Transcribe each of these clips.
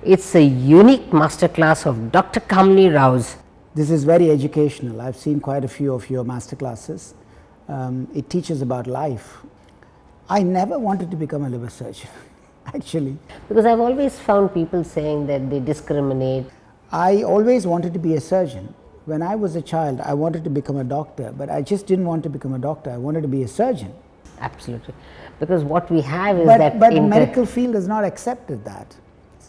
It's a unique masterclass of Dr. Kamini Rao's. This is very educational. I've seen quite a few of your masterclasses. It teaches about life. I never wanted to become a liver surgeon, actually. Because I've always found people saying that they discriminate. I always wanted to be a surgeon. When I was a child, I wanted to become a doctor, but I just didn't want to become a doctor. I wanted to be a surgeon. Absolutely. Because what we have is But the medical field has not accepted that.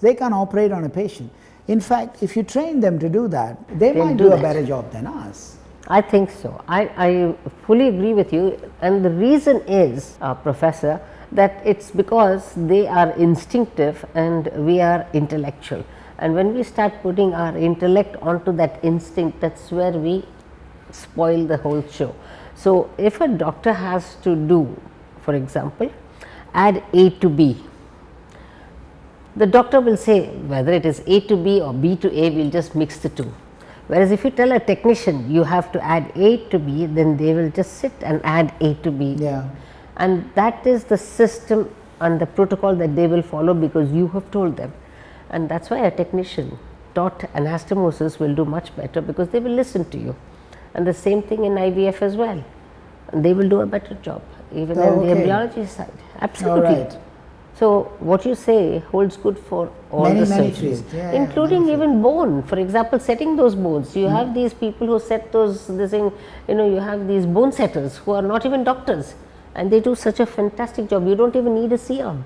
They can't operate on a patient. In fact, if you train them to do that, they might do a better job than us. I think so. I fully agree with you, and the reason is, Professor, that it's because they are instinctive and we are intellectual. And when we start putting our intellect onto that instinct, that's where we spoil the whole show. So, if a doctor has to do, for example, add A to B, the doctor will say whether it is A to B or B to A, we will just mix the two. Whereas, if you tell a technician you have to add A to B, then they will just sit and add A to B. Yeah. And that is the system and the protocol that they will follow because you have told them. And that is why a technician taught anastomosis will do much better because they will listen to you. And the same thing in IVF as well. And they will do a better job, even in the embryology side. Absolutely. All right. So, what you say holds good for all the surgeries, including even bone. For example, setting those bones. You have these people who set those, you have these bone setters who are not even doctors, and they do such a fantastic job. You don't even need a C-arm.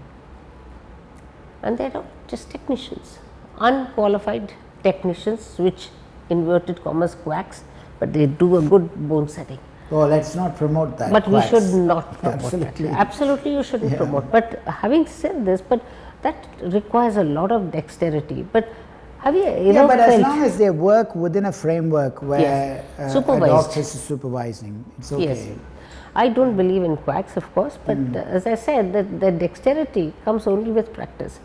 And they are just technicians, unqualified technicians, which inverted commas quacks, but they do a good bone setting. Oh, let's not promote that. But we should not promote Absolutely. that. Absolutely, you shouldn't promote. But having said this, but that requires a lot of dexterity. But have you ever but as long as they work within a framework where a doctor is supervising, it's okay. Yes. I don't believe in quacks, of course, but as I said, the dexterity comes only with practice.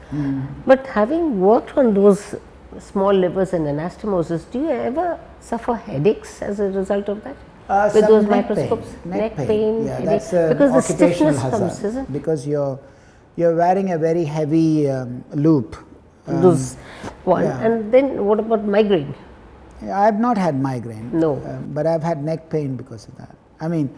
But having worked on those small livers and anastomosis, do you ever suffer headaches as a result of that? With those microscopes? Neck pain. Yeah, that's because the occupational stiffness hazard. comes, isn't it? Because you're wearing a very heavy loop. Those one. Yeah. And then what about migraine? I have not had migraine. No. But I've had neck pain because of that. I mean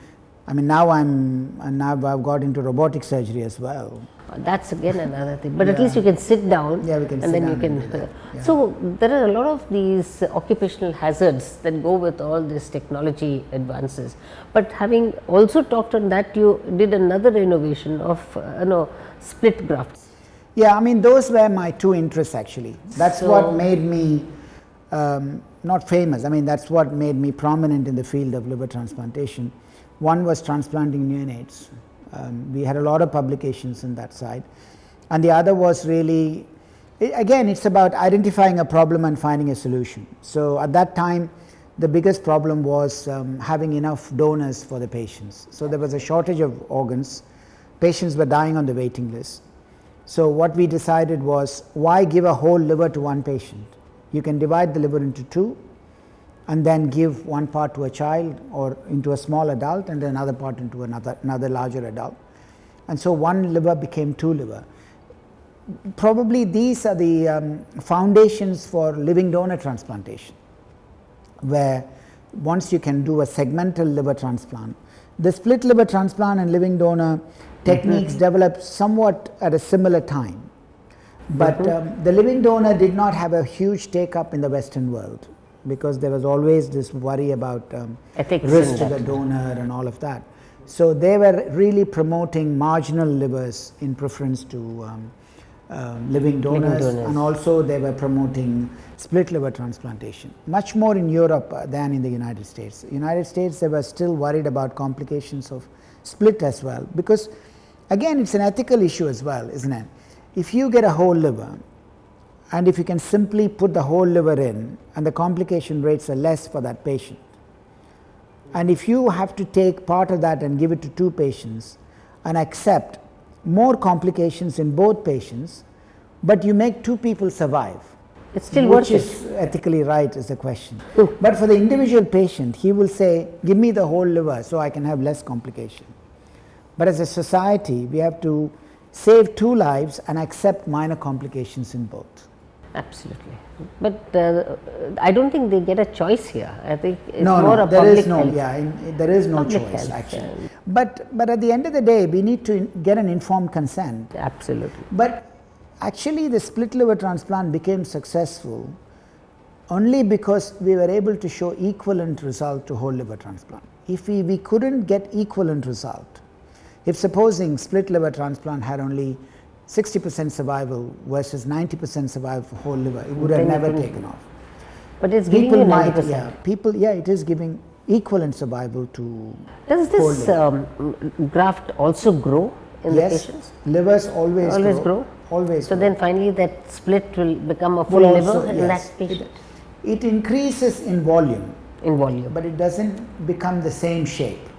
now I've got into robotic surgery as well. That's again another thing, but at least you can sit down, we can and then you can. So there are a lot of these occupational hazards that go with all this technology advances. But having also talked on that, you did another innovation of split grafts. Yeah, I mean those were my two interests actually. That's what made me not famous. I mean that's what made me prominent in the field of liver transplantation. One was transplanting neonates. We had a lot of publications in that side, and the other was really, again, it's about identifying a problem and finding a solution. So at that time, the biggest problem was having enough donors for the patients. So there was a shortage of organs. Patients were dying on the waiting list. So what we decided was, why give a whole liver to one patient? You can divide the liver into two, and then give one part to a child or into a small adult and then another part into another larger adult. And so one liver became two liver. Probably these are the foundations for living donor transplantation, where once you can do a segmental liver transplant. The split liver transplant and living donor techniques developed somewhat at a similar time. But the living donor did not have a huge take up in the Western world, because there was always this worry about risk to the donor and all of that. So they were really promoting marginal livers in preference to living donors, and also they were promoting split liver transplantation, much more in Europe than in the United States. United States, they were still worried about complications of split as well, because again it's an ethical issue as well, isn't it? If you get a whole liver, and if you can simply put the whole liver in, and the complication rates are less for that patient, and if you have to take part of that and give it to two patients and accept more complications in both patients, but you make two people survive, it's still worth it. Which is ethically right is the question. But for the individual patient, he will say, give me the whole liver so I can have less complication. But as a society, we have to save two lives and accept minor complications in both. Absolutely. But I don't think they get a choice here. I think it's No, more no, a there public is no, health. yeah, there is no Public choice health, actually. But at the end of the day, we need to get an informed consent. Absolutely. But actually, the split liver transplant became successful only because we were able to show equivalent result to whole liver transplant. If we couldn't get equivalent result, if supposing split liver transplant had only 60% survival versus 90% survival for whole liver, it would have never taken off. But it's giving you 90%. It is giving equivalent survival to Does this graft also grow in the yes, patients? livers always grow? Always So grow. then finally that split will become a full Will liver also- in yes, that patient? it increases in volume, In volume. but it doesn't become the same shape.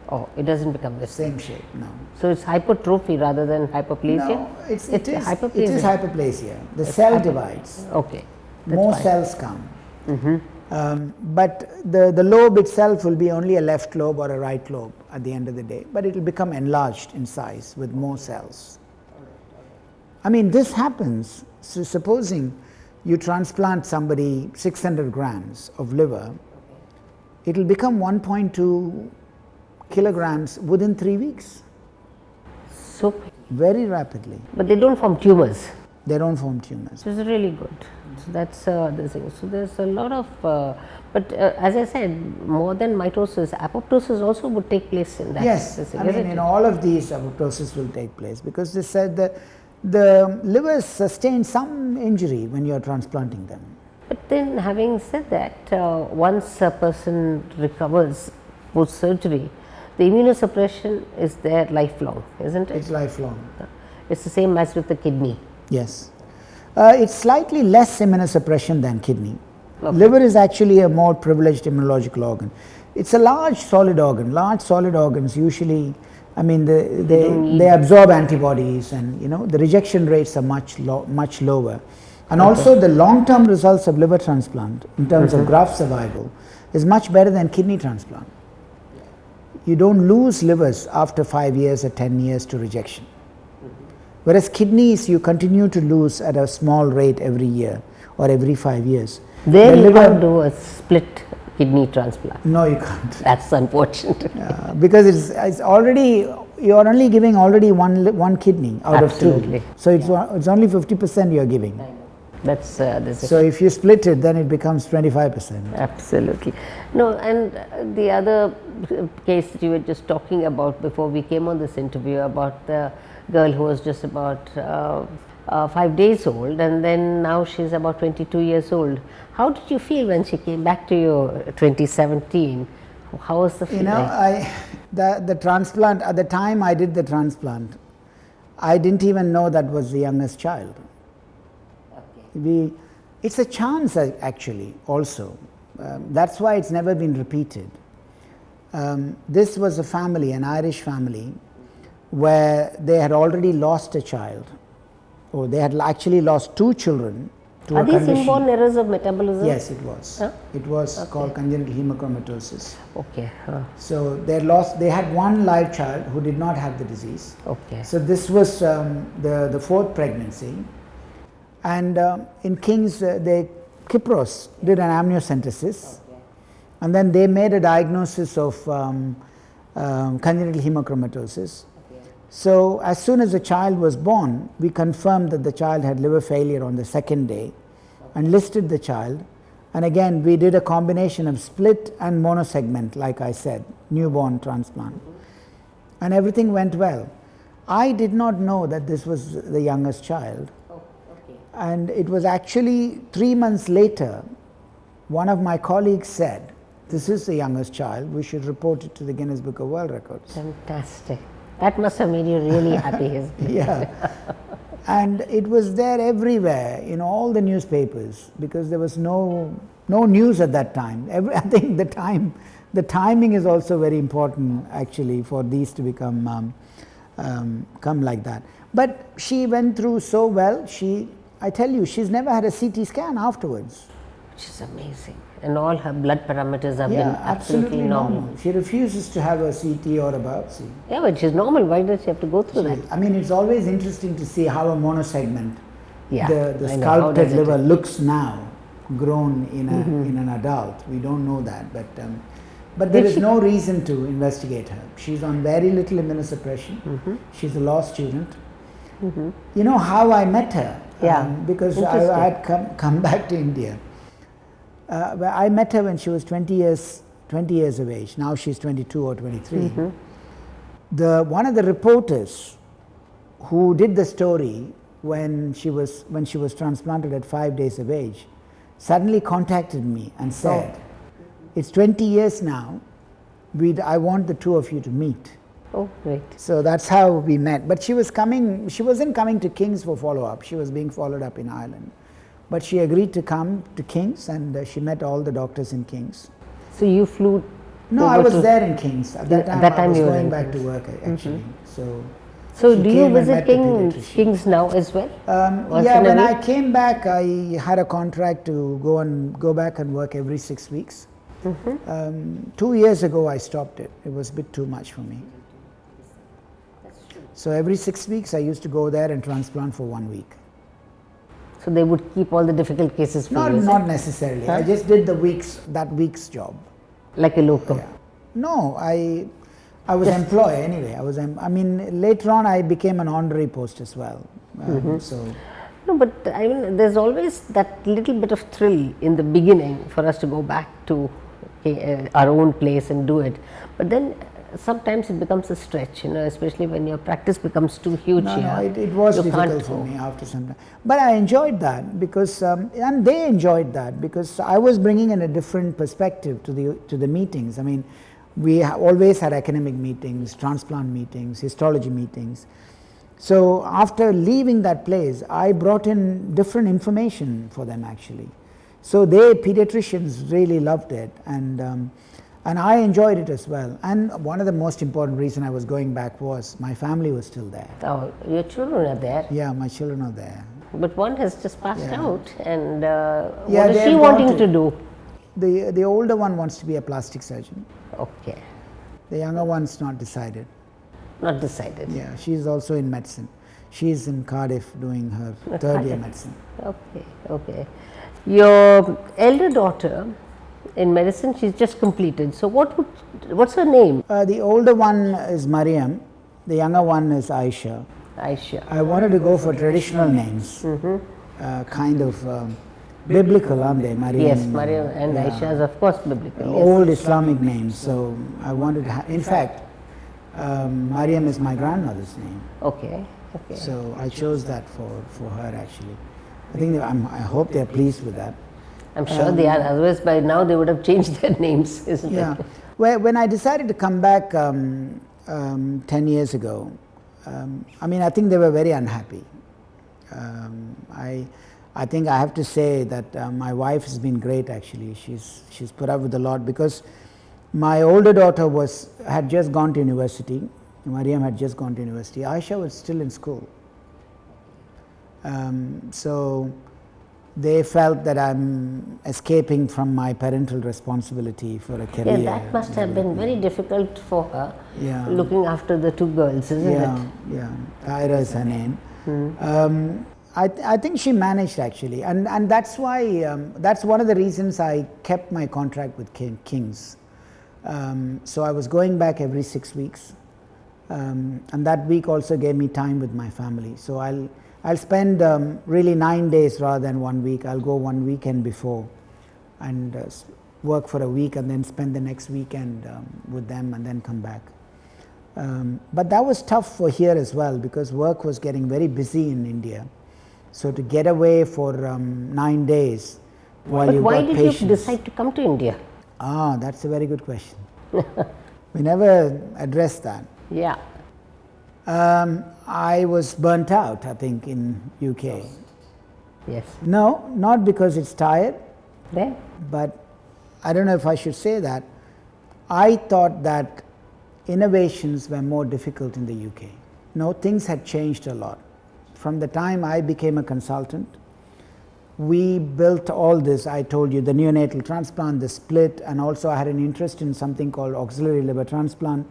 Oh, it doesn't become the same. Same shape, no. So it's hypertrophy rather than hyperplasia? No, it is hyperplasia. hyperplasia. The cell divides. Okay. That's More fine. cells come. But the lobe itself will be only a left lobe or a right lobe at the end of the day, but it will become enlarged in size with more cells. I mean, this happens. So supposing you transplant somebody 600 grams of liver, it will become 1.2 kilograms within 3 weeks, So, very rapidly. but they don't form tumors. They don't form tumors. So it's really good. So that's the thing. So there's a lot of, but as I said, more than mitosis, apoptosis also would take place in that. Yes, This, I mean, isn't in it? all of these, apoptosis will take place because they said that the livers sustain some injury when you are transplanting them. But then, having said that, once a person recovers post surgery, the immunosuppression is there lifelong, isn't it? It's lifelong. It's the same as with the kidney. Yes. It's slightly less immunosuppression than kidney. Liver is actually a more privileged immunological organ. It's a large solid organ. Large solid organs usually, I mean, they absorb antibodies, and the rejection rates are much lower. And also the long-term results of liver transplant in terms of graft survival is much better than kidney transplant. You don't lose livers after 5 years or 10 years to rejection. Whereas kidneys, you continue to lose at a small rate every year or every 5 years. There you can't do a split kidney transplant. No, you can't. That's unfortunate. Because it's already, you're only giving already one kidney out Absolutely. of 2. So it's only 50% you're giving. That's So if you split it, then it becomes 25%. absolutely. No, and the other case that you were just talking about before we came on this interview about the girl who was just about 5 days old, and then now she's about 22 years old. How did you feel when she came back to you 2017? How was the feeling? The transplant, at the time I did the transplant, I didn't even know that was the youngest child. It's a chance actually also. That's why it's never been repeated. This was a family, an Irish family, where they had already lost a child, or they had actually lost 2 children to Are a these condition. inborn errors of metabolism? Yes, it was. Huh? It was called congenital hemochromatosis. Okay. So they had one live child who did not have the disease. Okay. So this was the 4th pregnancy. And in King's, Kypros did an amniocentesis, and then they made a diagnosis of congenital hemochromatosis. So as soon as the child was born, we confirmed that the child had liver failure on the 2nd day and listed the child. And again, we did a combination of split and monosegment, like I said, newborn transplant. And everything went well. I did not know that this was the youngest child. And it was actually 3 months later, one of my colleagues said, "This is the youngest child, we should report it to the Guinness Book of World Records." Fantastic. That must have made you really happy, isn't it? Yeah. And it was there everywhere, in all the newspapers, because there was no news at that time. I think the timing is also very important actually for these to become come like that. But she went through so well. I tell you, she's never had a CT scan afterwards. Which is amazing. And all her blood parameters have been absolutely normal. She refuses to have a CT or a biopsy. Yeah, but she's normal. Why does she have to go through that? I mean, it's always interesting to see how a monosegment, Yeah, the I know. How sculpted does it liver look? looks now grown in an adult. We don't know that, but there Did is she- no reason to investigate her. She's on very little immunosuppression. She's a law student. You know how I met her? Yeah, Because interesting. I had come back to India. I met her when she was 20 years of age. Now she's 22 or 23. One of the reporters who did the story when she was transplanted at 5 days of age suddenly contacted me and said, "It's 20 years now. I want the two of you to meet." Oh, great. So that's how we met. But she wasn't coming to King's for follow-up. She was being followed up in Ireland. But she agreed to come to King's, and she met all the doctors in King's. So you flew? No, I over was to- there in King's. At that time, I was you were going in back to King's. work, actually. So she do you came and visit met the pediatrician. King's now as well? Once Yeah, in a when I week? came back, I had a contract to go back and work every 6 weeks. 2 years ago, I stopped it. It was a bit too much for me. So every 6 weeks, I used to go there and transplant for 1 week. So they would keep all the difficult cases for you? is it? Not necessarily. I just did that week's job. Like a locum? Yeah. No, I was employed anyway. I mean, later on, I became an honorary post as well. So. No, but I mean, there's always that little bit of thrill in the beginning for us to go back to our own place and do it. But then sometimes it becomes a stretch, especially when your practice becomes too huge. No, here. it was You difficult can't for go. me after some time. But I enjoyed that because, and they enjoyed that because I was bringing in a different perspective to the meetings. I mean, we always had academic meetings, transplant meetings, histology meetings. So after leaving that place, I brought in different information for them actually. So pediatricians really loved it, and I enjoyed it as well. And one of the most important reason I was going back was my family was still there. Oh, your children are there, Yeah, my children are there. but one has just passed Yeah. out, and Yeah, what is they she have wanting gone to to- do? The older one wants to be a plastic surgeon. Okay, The younger one's not decided. not decided. Yeah, she's also in medicine. She's in Cardiff doing her third year medicine. Okay, okay. Your elder daughter in medicine, she's just completed. So what's her name? The older one is Mariam. The younger one is Aisha. Aisha. I wanted to go for traditional names, kind of biblical, aren't they? Mariam. Yes, Maria and yeah. Aisha is of course biblical. Yes. Old Islamic names. So I wanted to in fact, Mariam is my grandmother's name. Okay, okay. So I chose that for her actually. I think I hope they're pleased with that. I'm sure they are, otherwise by now they would have changed their names, isn't Yeah. it? When I decided to come back 10 years ago, I mean, I think they were very unhappy. I think I have to say that my wife has been great actually. She's put up with a lot because my older daughter had just gone to university. Mariam had just gone to university. Aisha was still in school. So they felt that I'm escaping from my parental responsibility for a career. Yeah, that must have been very difficult for her, Yeah. looking after the two girls, isn't Yeah, it? yeah. Tyra is her name. I think she managed actually, and that's why that's one of the reasons I kept my contract with King's. So I was going back every 6 weeks, and that week also gave me time with my family. So I'll spend really 9 days rather than 1 week. I'll go one weekend before and work for a week and then spend the next weekend with them and then come back. But that was tough for here as well because work was getting very busy in India. So to get away for 9 days while But you why got did patients. you decide to come to India? Ah, that's a very good question. We never addressed that. Yeah. I was burnt out, I think, in UK. Yes. No, not because it's tired, Then? but I don't know if I should say that. I thought that innovations were more difficult in the UK. No, things had changed a lot. From the time I became a consultant, we built all this. I told you the neonatal transplant, the split, and also I had an interest in something called auxiliary liver transplant.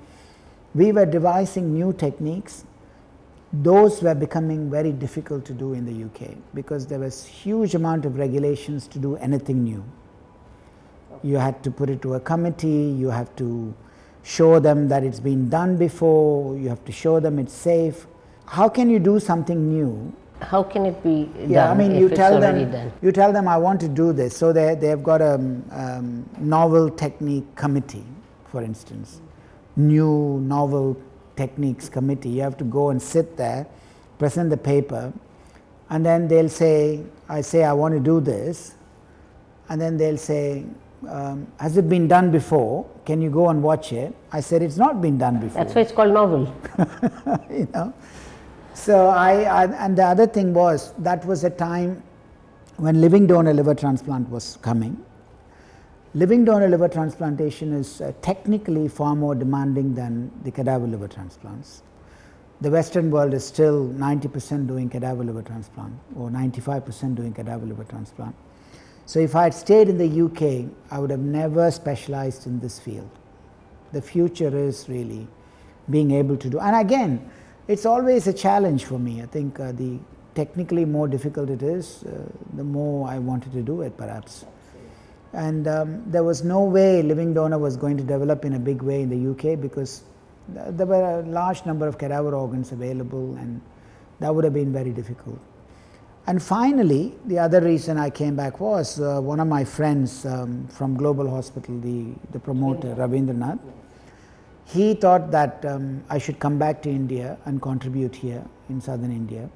We were devising new techniques those were becoming very difficult to do in the UK because there was huge amount of regulations to do anything new. You had to put it to a committee, you have to show them that it's been done before, you have to show them it's safe. How can you do something new? How can it be done? Yeah, I mean, if you it's tell already them, done? you tell them I want to do this. So they've got a novel technique committee, for instance, new novel techniques committee. You have to go and sit there, present the paper, and then they'll say, I want to do this, and then they'll say, has it been done before? Can you go and watch it? I said, it's not been done before. That's why it's called novel. You know. So and the other thing was, that was a time when living donor liver transplant was coming. Living donor liver transplantation is technically far more demanding than the cadaver liver transplants. The Western world is still 90% doing cadaver liver transplant, or 95% doing cadaver liver transplant. So if I had stayed in the UK, I would have never specialized in this field. The future is really being able to do, and again, it's always a challenge for me. I think the technically more difficult it is, the more I wanted to do it perhaps. And there was no way living donor was going to develop in a big way in the UK because there were a large number of cadaver organs available, and that would have been very difficult. And finally, the other reason I came back was one of my friends from Global Hospital, the promoter, Ravindranath, he thought that I should come back to India and contribute here in southern India.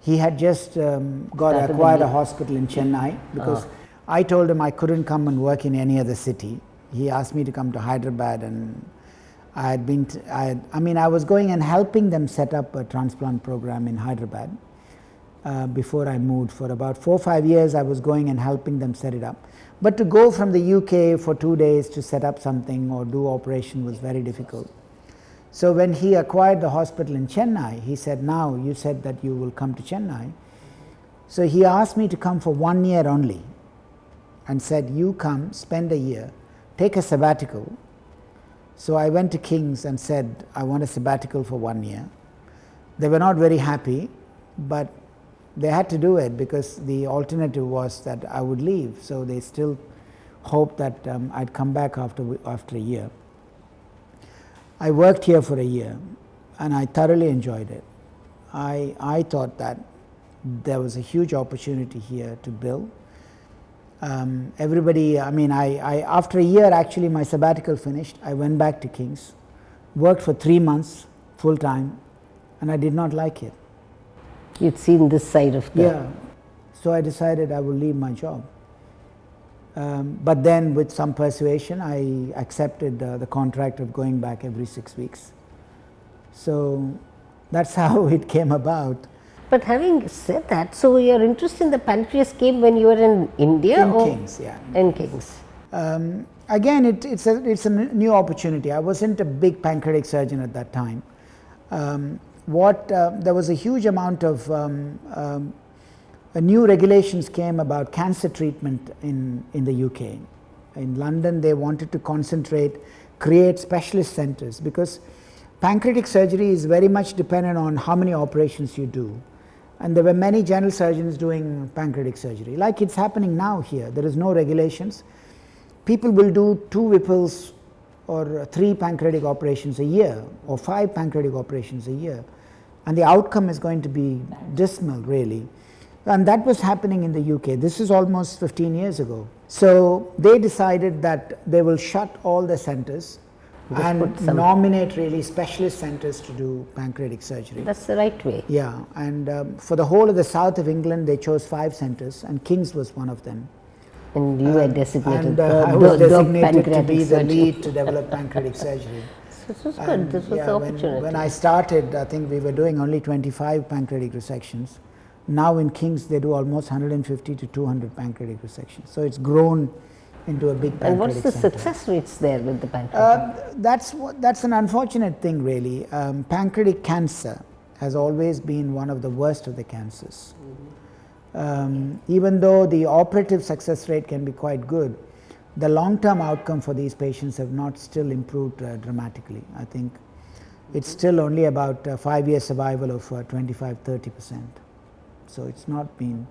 He had just acquired a hospital in Chennai because I told him I couldn't come and work in any other city. He asked me to come to Hyderabad, and I was going and helping them set up a transplant program in Hyderabad before I moved. For about 4 or 5 years I was going and helping them set it up. But to go from the UK for 2 days to set up something or do operation was very difficult. So when he acquired the hospital in Chennai, he said, now you said that you will come to Chennai. So he asked me to come for 1 year only and said, you come, spend a year, take a sabbatical. So I went to King's and said, I want a sabbatical for 1 year. They were not very happy, but they had to do it because the alternative was that I would leave. So they still hoped that I'd come back after a year. I worked here for a year and I thoroughly enjoyed it. I thought that there was a huge opportunity here to build. Everybody, after a year actually my sabbatical finished, I went back to King's, worked for 3 months full time, and I did not like it. You'd seen this side of the... Yeah, so I decided I would leave my job. But then with some persuasion I accepted the contract of going back every 6 weeks. So that's how it came about. But having said that, so your interest in the pancreas came when you were in India? In King's, yeah. In King's. Again, it's a new opportunity. I wasn't a big pancreatic surgeon at that time. There was a huge amount of new regulations came about cancer treatment in the UK. In London, they wanted to create specialist centers, because pancreatic surgery is very much dependent on how many operations you do. And there were many general surgeons doing pancreatic surgery. Like it's happening now here, there is no regulations. People will do 2 Whipples or 3 pancreatic operations a year, or 5 pancreatic operations a year. And the outcome is going to be dismal, really. And that was happening in the UK. This is almost 15 years ago. So they decided that they will shut all the centers and nominate really specialist centers to do pancreatic surgery. That's the right way. Yeah, and for the whole of the south of England, they chose 5 centers, and King's was one of them. And you were designated I was designated to be the lead to develop pancreatic surgery. This was good. This was the opportunity. When I started, I think we were doing only 25 pancreatic resections. Now in King's, they do almost 150 to 200 pancreatic resections. So it's grown into a big pancreatic And what's the center. success rates there with the pancreatic? That's an unfortunate thing, really. Pancreatic cancer has always been one of the worst of the cancers. Even though the operative success rate can be quite good, the long-term outcome for these patients have not still improved dramatically. I think It's still only about 5-year survival of 25-30%. So it's not been,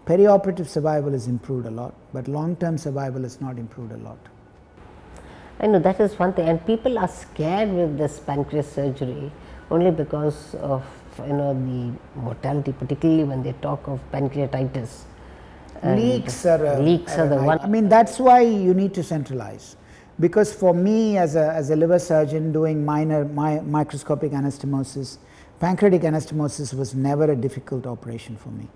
perioperative survival has improved a lot, but long-term survival has not improved a lot. I know that is one thing, and people are scared with this pancreas surgery only because of the mortality, particularly when they talk of pancreatitis. Leaks are the one. I mean, that's why you need to centralize. Because for me, as a liver surgeon doing minor microscopic anastomosis, pancreatic anastomosis was never a difficult operation for me.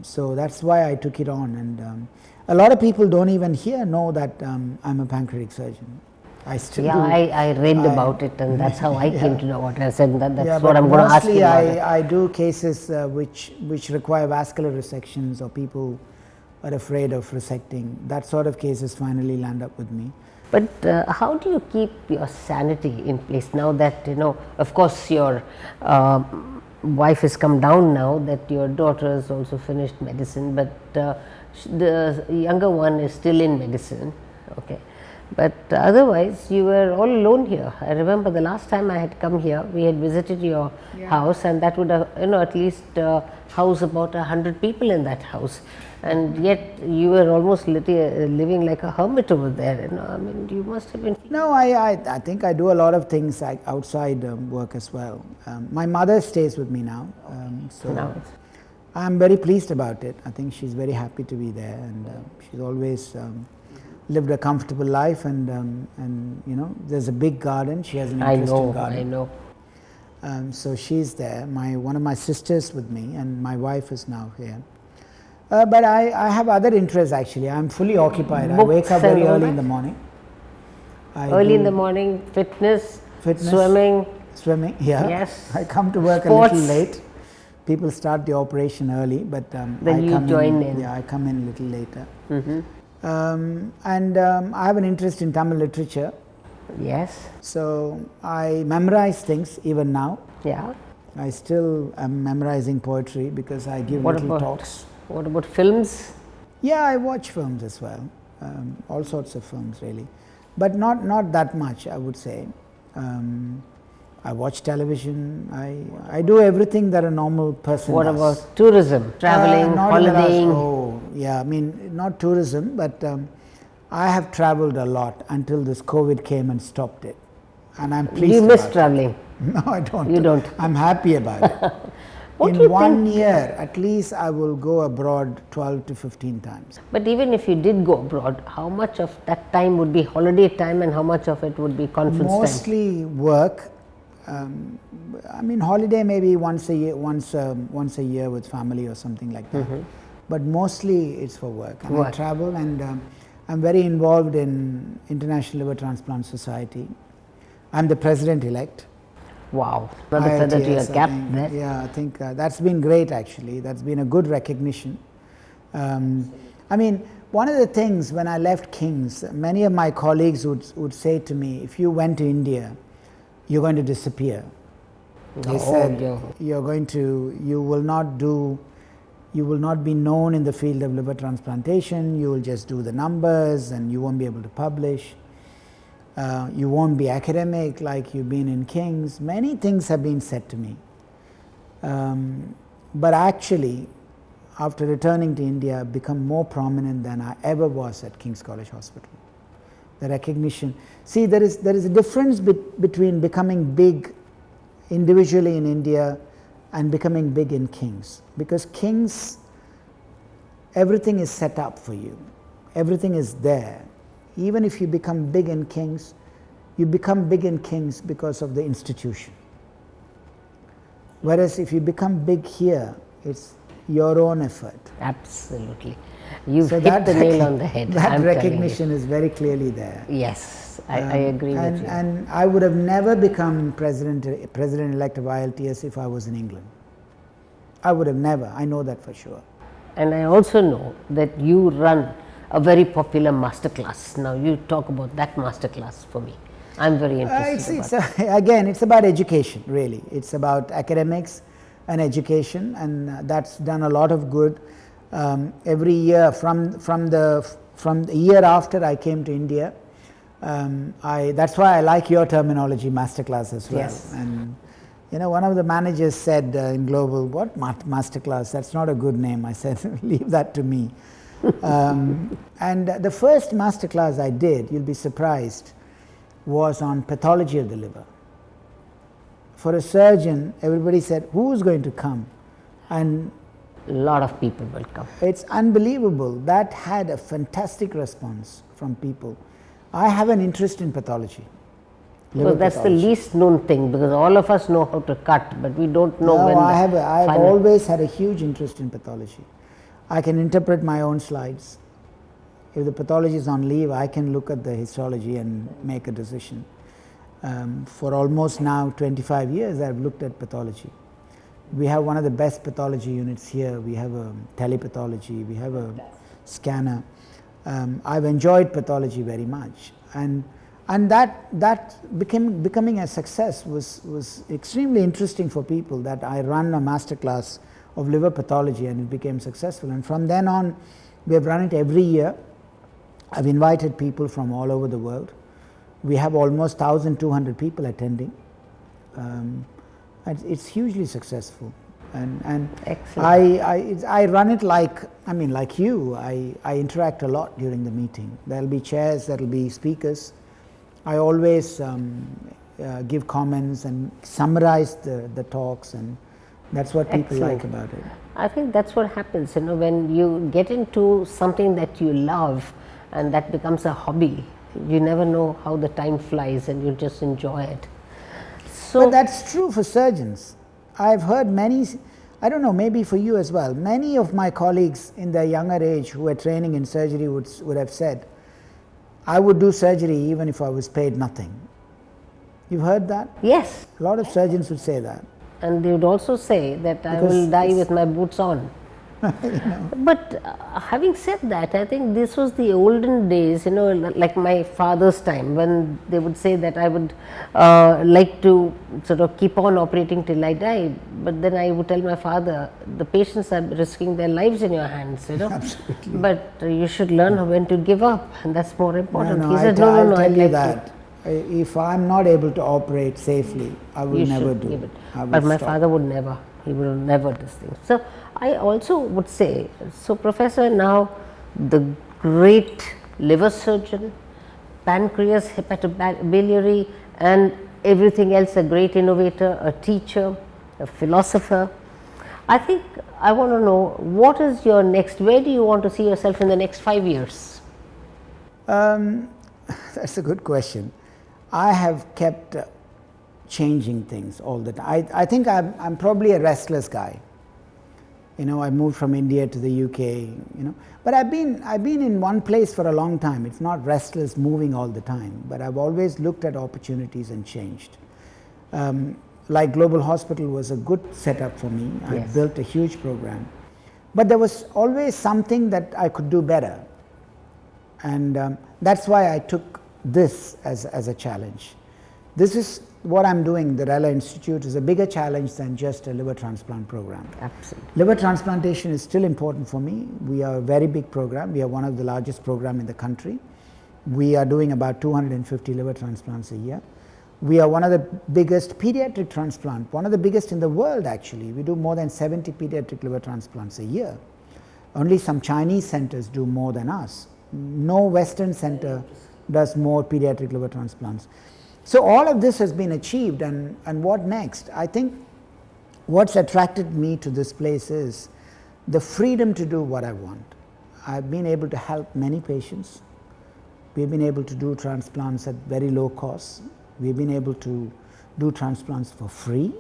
So that's why I took it on, and a lot of people don't even know that I'm a pancreatic surgeon. I still do. I read about it, and that's how I came to know what I said. That's what I'm going to ask you about. I do cases which require vascular resections, or people are afraid of resecting. That sort of cases finally land up with me. But how do you keep your sanity in place now that, of course your wife has come down now, that your daughter has also finished medicine, but the younger one is still in medicine, okay. But otherwise you were all alone here. I remember the last time I had come here, we had visited your house, and that would have, at least house about 100 people in that house. And yet you were almost living like a hermit over there. I mean, you must have been. No, I think I do a lot of things outside work as well. My mother stays with me now, so I'm very pleased about it. I think she's very happy to be there, and she's always lived a comfortable life, and there's a big garden. She has an interesting garden. I know. So she's there. One of my sisters with me, and my wife is now here. But I have other interests actually. I'm fully occupied. Books, I wake up very early in the morning. Early in the morning, fitness, swimming. Swimming, yeah. Yes. I come to work Sports. a little late. People start the operation early, but then you join in. Yeah, I come in a little later. Mm-hmm. And I have an interest in Tamil literature. Yes. So I memorize things even now. Yeah. I still am memorizing poetry because I give little talks. What about films? Yeah, I watch films as well. All sorts of films really, but not that much, I would say. I watch television. I do everything that a normal person does. What about tourism, traveling, holidaying? Yeah, I mean, not tourism, but I have traveled a lot until this COVID came and stopped it, and I'm pleased. Do you miss traveling? No, I don't. You don't. I'm happy about it. In 1 year, at least I will go abroad 12 to 15 times. But even if you did go abroad, how much of that time would be holiday time, and how much of it would be conference time? Mostly work. I mean, holiday maybe once a year with family or something like that. Mm-hmm. But mostly it's for work. And I travel, and I'm very involved in International Liver Transplant Society. I'm the president-elect. Wow, another feather to your cap there. Yeah, I think that's been great actually. That's been a good recognition. I mean, one of the things when I left King's, many of my colleagues would say to me, if you went to India, you're going to disappear. They said, you will not be known in the field of liver transplantation, you will just do the numbers and you won't be able to publish. You won't be academic like you've been in King's. Many things have been said to me. But actually, after returning to India, I've become more prominent than I ever was at King's College Hospital. The recognition. See, there is a difference between becoming big individually in India and becoming big in King's. Because King's, everything is set up for you. Everything is there. Even if you become big in King's, you become big in King's because of the institution. Whereas if you become big here, it's your own effort. Absolutely. You've hit the nail on the head. That recognition is very clearly there. Yes, I agree with you. And I would have never become president-elect of ILTS if I was in England. I would have never. I know that for sure. And I also know that you run a very popular masterclass. Now you talk about that masterclass for me. I'm very interested. Again, it's about education really. It's about academics and education, and that's done a lot of good. Every year from the year after I came to India, That's why I like your terminology, masterclass, as well. Yes. And one of the managers said in Global, "What masterclass? That's not a good name." I said, "Leave that to me." And the first masterclass I did, you'll be surprised, was on pathology of the liver. For a surgeon, everybody said, "Who's going to come?" And a lot of people will come. it's unbelievable. That had a fantastic response from people. I have an interest in pathology. Because that's pathology. the least known thing, because all of us know how to cut, but we don't know when. I have always had a huge interest in pathology. I can interpret my own slides. If the pathologist is on leave, I can look at the histology and make a decision. For almost now 25 years, I've looked at pathology. We have one of the best pathology units here. We have a telepathology, we have a scanner. I've enjoyed pathology very much, and that becoming a success was extremely interesting for people, that I run a masterclass of liver pathology and it became successful. And from then on, we have run it every year. I've invited people from all over the world. We have almost 1,200 people attending. It's hugely successful. And Excellent. I run it like you. I interact a lot during the meeting. There'll be chairs, there'll be speakers. I always give comments and summarize the talks, and that's what people like about it. I think that's what happens, when you get into something that you love and that becomes a hobby, you never know how the time flies and you just enjoy it. So, but that's true for surgeons. I've heard many, I don't know, maybe for you as well, many of my colleagues in their younger age who were training in surgery would have said, "I would do surgery even if I was paid nothing." You've heard that? yes, A lot of surgeons would say that. and they would also say that I Because will die with my boots on. But having said that, I think this was the olden days, like my father's time, when they would say that I would like to sort of keep on operating till I die. But then I would tell my father, the patients are risking their lives in your hands, Absolutely. But you should learn when to give up, and that's more important. No, He said, I'll tell I'd you like that. If I'm not able to operate safely, I will you never should do give it. I will But my stop. father would never. He would never this thing. So I also would say, so Professor, now the great liver surgeon, pancreas, hepatobiliary, and everything else, a great innovator, a teacher, a philosopher. I think I want to know, what is your next, where do you want to see yourself in the next 5 years? That's a good question. I have kept changing things all the time. I think I'm probably a restless guy. I moved from India to the UK, but I've been in one place for a long time. It's not restless moving all the time, but I've always looked at opportunities and changed. Like Global Hospital was a good setup for me. Yes. I built a huge program, but there was always something that I could do better, and that's why I took this as a challenge. This is what I'm doing. The Rela Institute is a bigger challenge than just a liver transplant program. Absolutely. Liver transplantation is still important for me. We are a very big program. We are one of the largest programs in the country. We are doing about 250 liver transplants a year. We are one of the biggest pediatric transplant, one of the biggest in the world actually. We do more than 70 pediatric liver transplants a year. Only some Chinese centers do more than us. No Western center does more pediatric liver transplants. So all of this has been achieved, and what next? I think what's attracted me to this place is the freedom to do what I want. I've been able to help many patients. We've been able to do transplants at very low cost. We've been able to do transplants for free.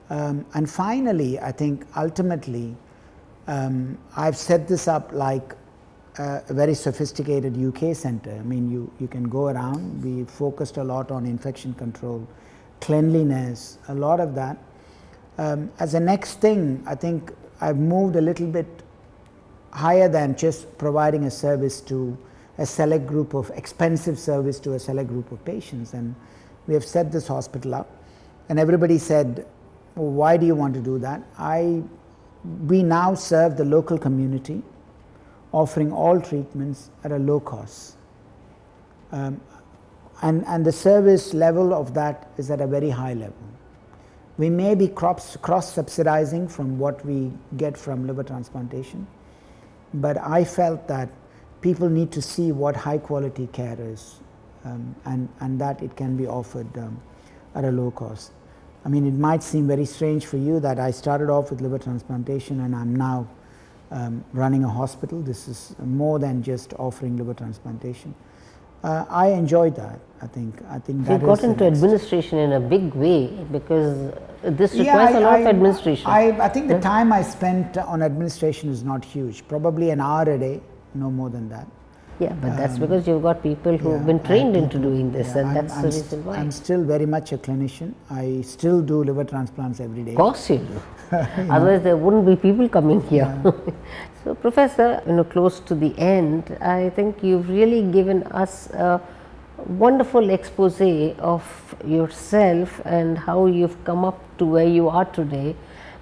And finally, I think ultimately, I've set this up like a very sophisticated UK center. I mean, you can go around. We focused a lot on infection control, cleanliness, a lot of that. As a next thing, I think I've moved a little bit higher than just providing a service to a select group of expensive service to a select group of patients, and we have set this hospital up, and everybody said, well, why do you want to do that? We now serve the local community, offering all treatments at a low cost. And the service level of that is at a very high level. We may be cross-subsidizing from what we get from liver transplantation, but I felt that people need to see what high quality care is, and that it can be offered at a low cost. I mean, it might seem very strange for you that I started off with liver transplantation and I'm now running a hospital. This is more than just offering liver transplantation. I enjoyed that. I think so you got into administration in a big way, because this requires a lot of administration. I think the time I spent on administration is not huge, probably an hour a day, no more than that. Yeah, but that's because you've got people who have been trained into doing this, and that's the reason why. I'm still very much a clinician. I still do liver transplants every day. Of course you do. Otherwise there wouldn't be people coming here. Yeah. So Professor, close to the end, I think you've really given us a wonderful expose of yourself and how you've come up to where you are today.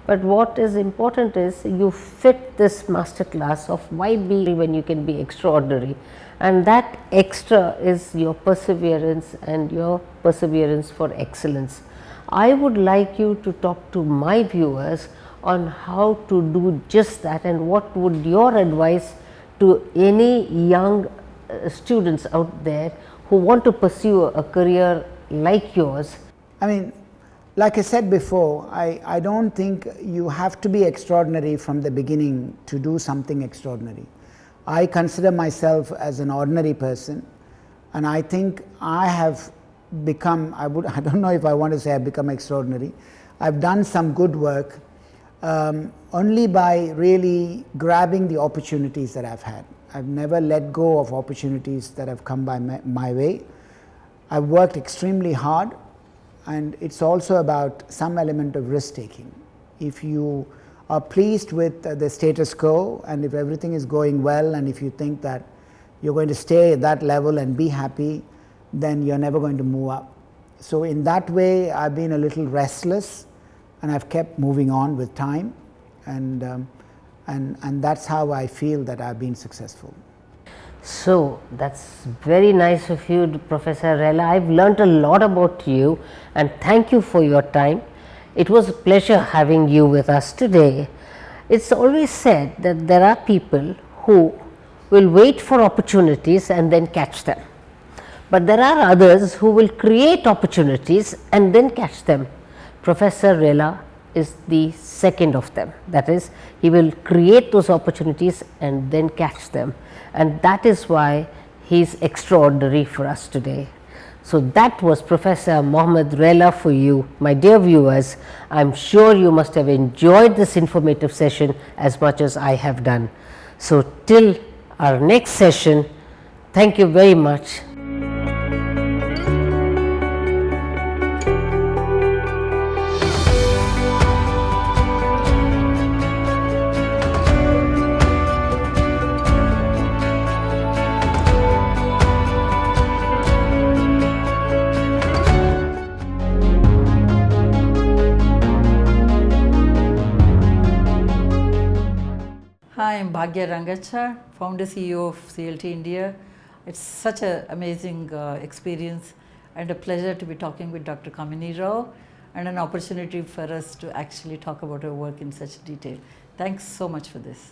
But what is important is you fit this masterclass of why be when you can be extraordinary, and that extra is your perseverance and your perseverance for excellence. I would like you to talk to my viewers on how to do just that, and what would your advice to any young students out there who want to pursue a career like yours? I mean, like I said before, I don't think you have to be extraordinary from the beginning to do something extraordinary. I consider myself as an ordinary person, and I think I have become, I don't know if I want to say I've become extraordinary. I've done some good work only by really grabbing the opportunities that I've had. I've never let go of opportunities that have come by my way. I've worked extremely hard, and it's also about some element of risk taking. If you are pleased with the status quo, and if everything is going well, and if you think that you're going to stay at that level and be happy, then you're never going to move up. So in that way, I've been a little restless, and I've kept moving on with time, and that's how I feel that I've been successful. So that's very nice of you, Professor Rela. I've learnt a lot about you, and thank you for your time. It was a pleasure having you with us today. It's always said that there are people who will wait for opportunities and then catch them, but there are others who will create opportunities and then catch them. Professor Rela is the second of them. That is, he will create those opportunities and then catch them, and that is why he is extraordinary for us today. So that was Professor Mohamed Rela for you, my dear viewers. I am sure you must have enjoyed this informative session as much as I have done. So till our next session, thank you very much. Hi, I'm Bhagya Rangacha, founder CEO of CLT India. It's such an amazing experience and a pleasure to be talking with Dr. Kamini Rao, and an opportunity for us to actually talk about our work in such detail. Thanks so much for this.